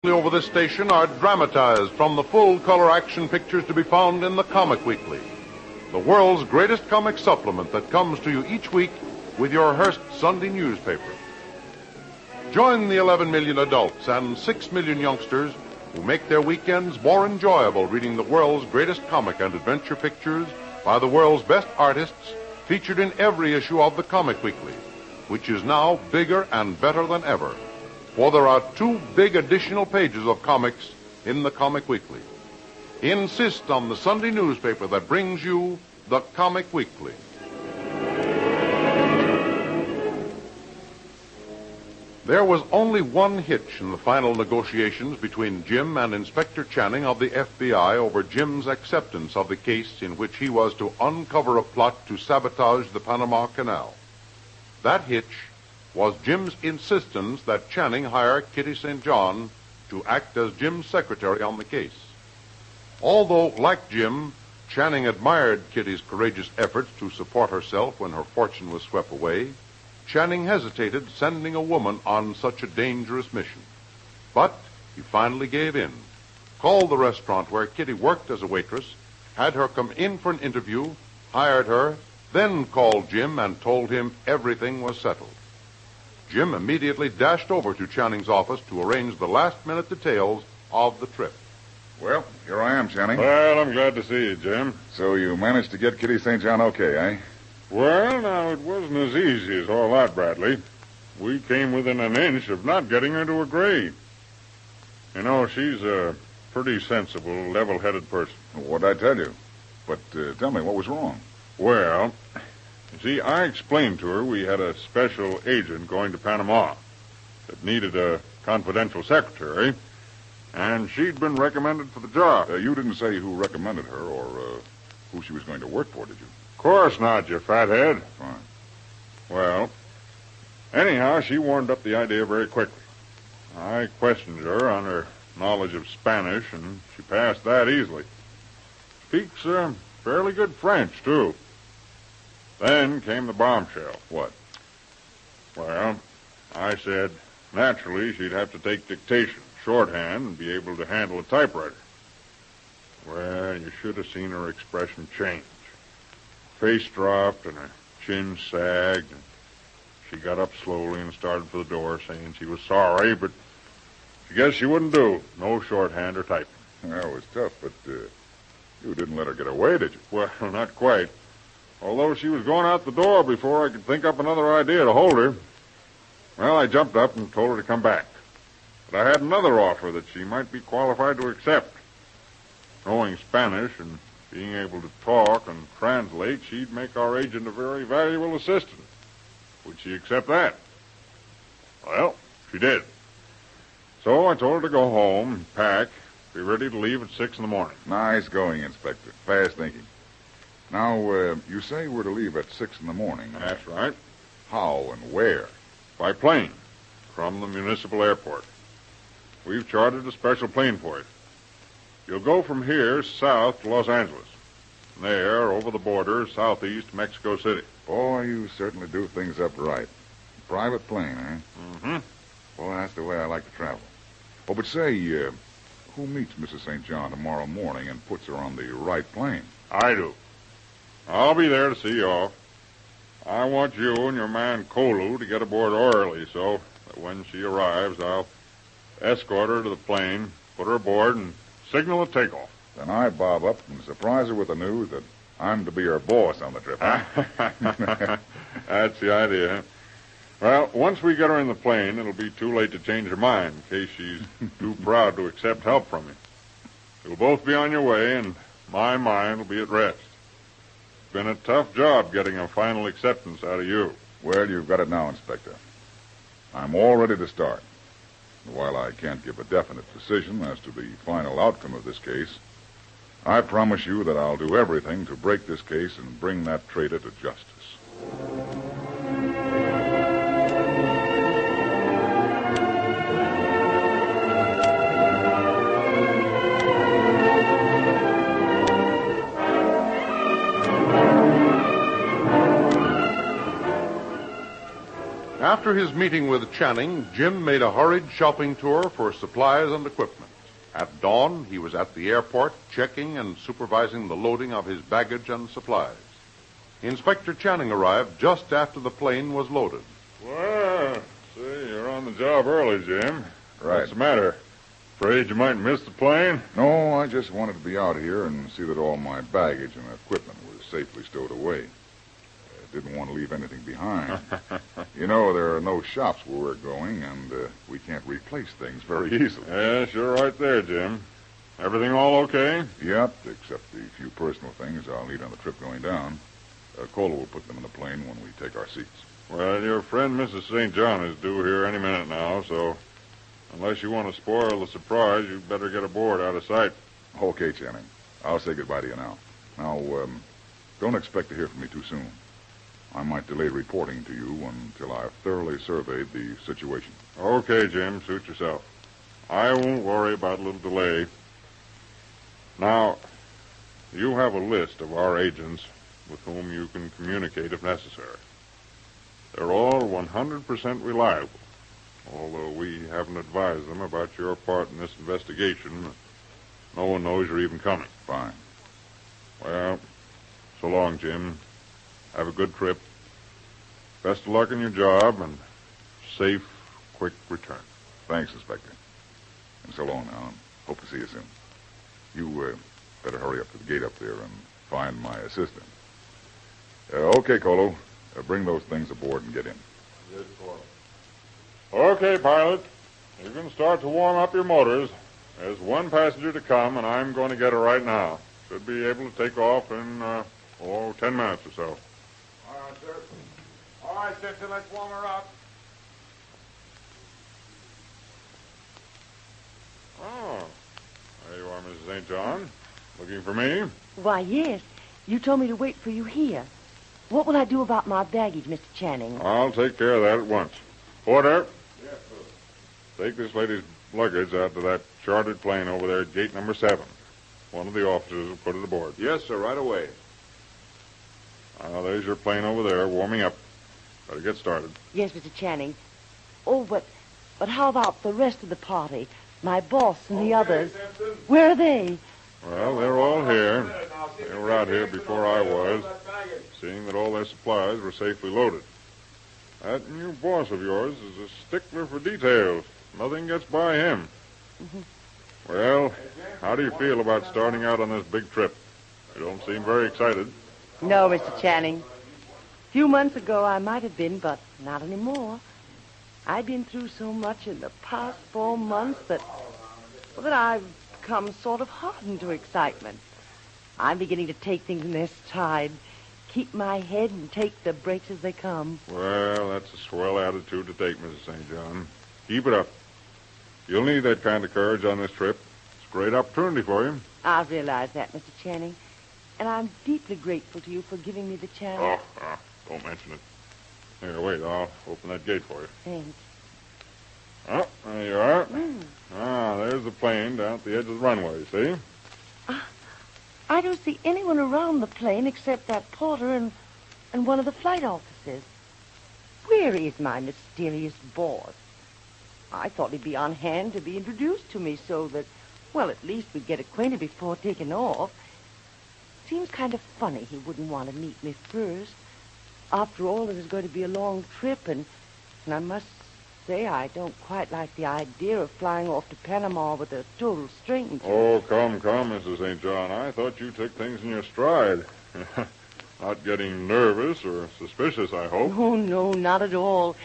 over this station are dramatized from the full-color action pictures to be found in the Comic Weekly, the world's greatest comic supplement that comes to you each week with your Hearst Sunday newspaper. Join the 11 million adults and 6 million youngsters who make their weekends more enjoyable reading the world's greatest comic and adventure pictures by the world's best artists featured in every issue of the Comic Weekly, which is now bigger and better than ever. For there are 2 big additional pages of comics in the Comic Weekly. Insist on the Sunday newspaper that brings you the Comic Weekly. There was only one hitch in the final negotiations between Jim and Inspector Channing of the FBI over Jim's acceptance of the case in which he was to uncover a plot to sabotage the Panama Canal. That hitch was Jim's insistence that Channing hire Kitty St. John to act as Jim's secretary on the case. Although, like Jim, Channing admired Kitty's courageous efforts to support herself when her fortune was swept away, Channing hesitated sending a woman on such a dangerous mission. But he finally gave in, called the restaurant where Kitty worked as a waitress, had her come in for an interview, hired her, then called Jim and told him everything was settled. Jim immediately dashed over to Channing's office to arrange the last-minute details of the trip. Well, here I am, Channing. Well, I'm glad to see you, Jim. So you managed to get Kitty St. John okay, eh? Well, now, it wasn't as easy as all that, Bradley. We came within an inch of not getting her to agree. You know, she's a pretty sensible, level-headed person. What'd I tell you? But tell me, what was wrong? Well, you see, I explained to her we had a special agent going to Panama that needed a confidential secretary, and she'd been recommended for the job. You didn't say who recommended her or who she was going to work for, did you? Of course not, you fathead. Fine. Well, anyhow, she warmed up the idea very quickly. I questioned her on her knowledge of Spanish, and she passed that easily. Speaks fairly good French, too. Then came the bombshell. What? Well, I said, naturally, she'd have to take dictation, shorthand, and be able to handle a typewriter. Well, you should have seen her expression change. Face dropped and her chin sagged, and she got up slowly and started for the door, saying she was sorry, but she guessed she wouldn't do. No shorthand or typing. Well, it was tough, but you didn't let her get away, did you? Well, not quite. Although she was going out the door before I could think up another idea to hold her. Well, I jumped up and told her to come back. But I had another offer that she might be qualified to accept. Knowing Spanish and being able to talk and translate, she'd make our agent a very valuable assistant. Would she accept that? Well, she did. So I told her to go home, pack, be ready to leave at 6 a.m. Nice going, Inspector. Fast thinking. Now, you say we're to leave at 6 a.m. That's right. How and where? By plane, from the municipal airport. We've chartered a special plane for it. You'll go from here south to Los Angeles. And there, over the border, southeast Mexico City. Boy, you certainly do things up right. Private plane, eh? Mm-hmm. Well, that's the way I like to travel. Oh, but say, who meets Mrs. St. John tomorrow morning and puts her on the right plane? I do. I'll be there to see you off. I want you and your man Kolu to get aboard early so that when she arrives, I'll escort her to the plane, put her aboard, and signal a takeoff. Then I bob up and surprise her with the news that I'm to be her boss on the trip. Huh? That's the idea, huh? Well, once we get her in the plane, it'll be too late to change her mind in case she's too proud to accept help from you. You'll both be on your way, and my mind will be at rest. It's been a tough job getting a final acceptance out of you. Well, you've got it now, Inspector. I'm all ready to start. While I can't give a definite decision as to the final outcome of this case, I promise you that I'll do everything to break this case and bring that traitor to justice. After his meeting with Channing, Jim made a hurried shopping tour for supplies and equipment. At dawn, he was at the airport checking and supervising the loading of his baggage and supplies. Inspector Channing arrived just after the plane was loaded. Well, see, you're on the job early, Jim. Right. What's the matter? Afraid you might miss the plane? No, I just wanted to be out here and see that all my baggage and equipment was safely stowed away. I didn't want to leave anything behind. You know, there are no shops where we're going, and we can't replace things very easily. Yes, you're right there, Jim. Everything all okay? Yep, except the few personal things I'll need on the trip going down. Cola will put them in the plane when we take our seats. Well, your friend Mrs. St. John is due here any minute now, so unless you want to spoil the surprise, you'd better get aboard out of sight. Okay, Channing. I'll say goodbye to you now. Now, don't expect to hear from me too soon. I might delay reporting to you until I've thoroughly surveyed the situation. Okay, Jim, suit yourself. I won't worry about a little delay. Now, you have a list of our agents with whom you can communicate if necessary. They're all 100% reliable, although we haven't advised them about your part in this investigation. No one knows you're even coming. Fine. Well, so long, Jim. Have a good trip. Best of luck in your job, and safe, quick return. Thanks, Inspector. And so long now, and hope to see you soon. You better hurry up to the gate up there and find my assistant. Okay, Colo. Bring those things aboard and get in. Yes, Colo. Okay, pilot. You can start to warm up your motors. There's one passenger to come, and I'm going to get her right now. Should be able to take off in, 10 minutes or so. All right, sir. All right, sister, let's warm her up. Oh, there you are, Mrs. St. John. Looking for me? Why, yes. You told me to wait for you here. What will I do about my baggage, Mr. Channing? I'll take care of that at once. Porter, Yes, sir. take this lady's luggage out to that chartered plane over there at gate number 7. One of the officers will put it aboard. Yes, sir, right away. Now, there's your plane over there, warming up. Better get started. Yes, Mr. Channing. Oh, but how about the rest of the party? My boss and the others. Simpson. Where are they? Well, they're all here. They were out here before I was, seeing that all their supplies were safely loaded. That new boss of yours is a stickler for details. Nothing gets by him. Mm-hmm. Well, how do you feel about starting out on this big trip? You don't seem very excited. No, Mr. Channing. A few months ago I might have been, but not anymore. I've been through so much in the past 4 months that I've become sort of hardened to excitement. I'm beginning to take things in their stride, keep my head and take the breaks as they come. Well, that's a swell attitude to take, Mrs. St. John. Keep it up. You'll need that kind of courage on this trip. It's a great opportunity for you. I realize that, Mr. Channing. And I'm deeply grateful to you for giving me the chance. Don't mention it. Here, wait, I'll open that gate for you. Thanks. Oh, there you are. Mm. There's the plane down at the edge of the runway, see? I don't see anyone around the plane except that porter and one of the flight officers. Where is my mysterious boss? I thought he'd be on hand to be introduced to me so that, well, at least we'd get acquainted before taking off. Seems kind of funny he wouldn't want to meet me first. After all, it is going to be a long trip, and I must say I don't quite like the idea of flying off to Panama with a total stranger. Oh, come, Mrs. St. John. I thought you took things in your stride. Not getting nervous or suspicious, I hope. Oh, no, not at all.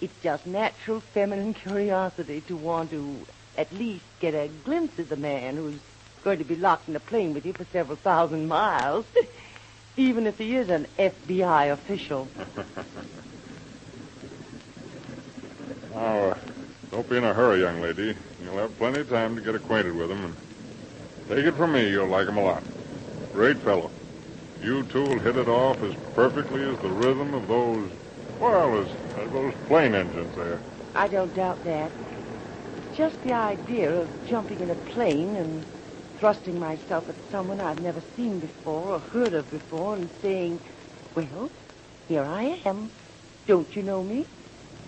It's just natural feminine curiosity to want to at least get a glimpse of the man who's going to be locked in a plane with you for several thousand miles, even if he is an FBI official. Now, don't be in a hurry, young lady. You'll have plenty of time to get acquainted with him, and take it from me, you'll like him a lot. Great fellow. You two will hit it off as perfectly as the rhythm of those, well, as those plane engines there. I don't doubt that. It's just the idea of jumping in a plane and thrusting myself at someone I've never seen before or heard of before and saying, well, here I am. Don't you know me?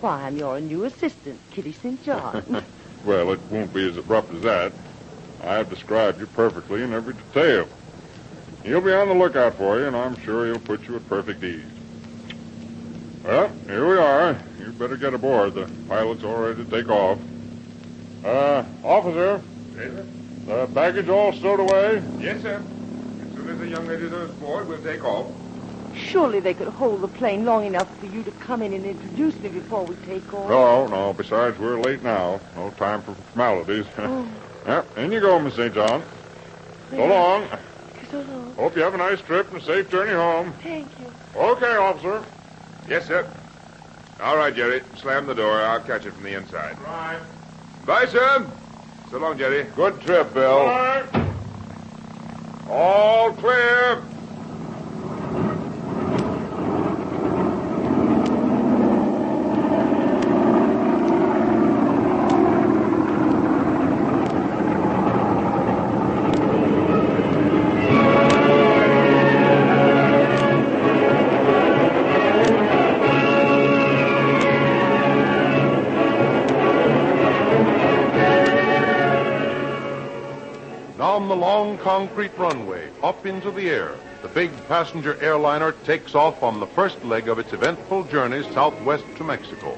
Why, I'm your new assistant, Kitty St. John. Well, it won't be as abrupt as that. I have described you perfectly in every detail. He'll be on the lookout for you, and I'm sure he'll put you at perfect ease. Well, here we are. You better get aboard. The pilot's all ready to take off. Officer. Yes, sir? The baggage all stowed away? Yes, sir. As soon as the young ladies are aboard, we'll take off. Surely they could hold the plane long enough for you to come in and introduce me before we take off. No. Besides, we're late now. No time for formalities. Oh. Yep, in you go, Miss St. John. So long. So long. Hope you have a nice trip and a safe journey home. Thank you. Okay, officer. Yes, sir. All right, Jerry. Slam the door. I'll catch it from the inside. Right. Bye, sir. So long, Jerry. Good trip, Bill. Right. All clear. Down the long concrete runway, up into the air, the big passenger airliner takes off on the first leg of its eventful journey southwest to Mexico.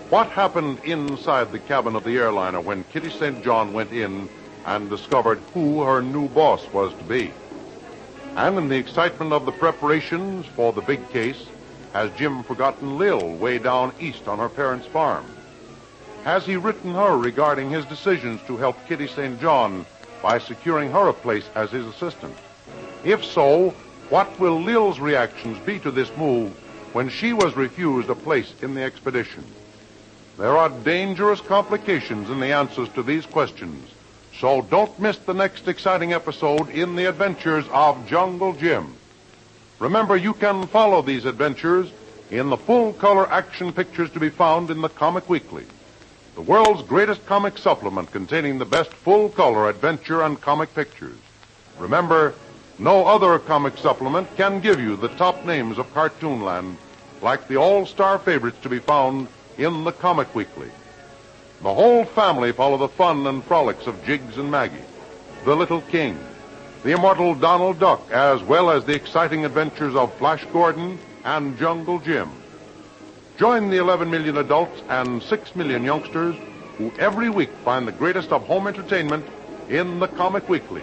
What happened inside the cabin of the airliner when Kitty St. John went in and discovered who her new boss was to be? And in the excitement of the preparations for the big case, has Jim forgotten Lil way down east on her parents' farm? Has he written her regarding his decisions to help Kitty St. John by securing her a place as his assistant? If so, what will Lil's reactions be to this move when she was refused a place in the expedition? There are dangerous complications in the answers to these questions, so don't miss the next exciting episode in the adventures of Jungle Jim. Remember, you can follow these adventures in the full-color action pictures to be found in the Comic Weekly, the world's greatest comic supplement containing the best full-color adventure and comic pictures. Remember, no other comic supplement can give you the top names of Cartoonland like the all-star favorites to be found in the Comic Weekly. The whole family follow the fun and frolics of Jiggs and Maggie, the Little King, the immortal Donald Duck, as well as the exciting adventures of Flash Gordon and Jungle Jim. Join the 11 million adults and 6 million youngsters who every week find the greatest of home entertainment in the Comic Weekly,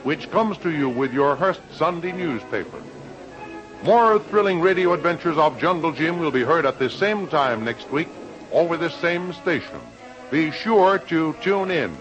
which comes to you with your Hearst Sunday newspaper. More thrilling radio adventures of Jungle Jim will be heard at this same time next week over this same station. Be sure to tune in.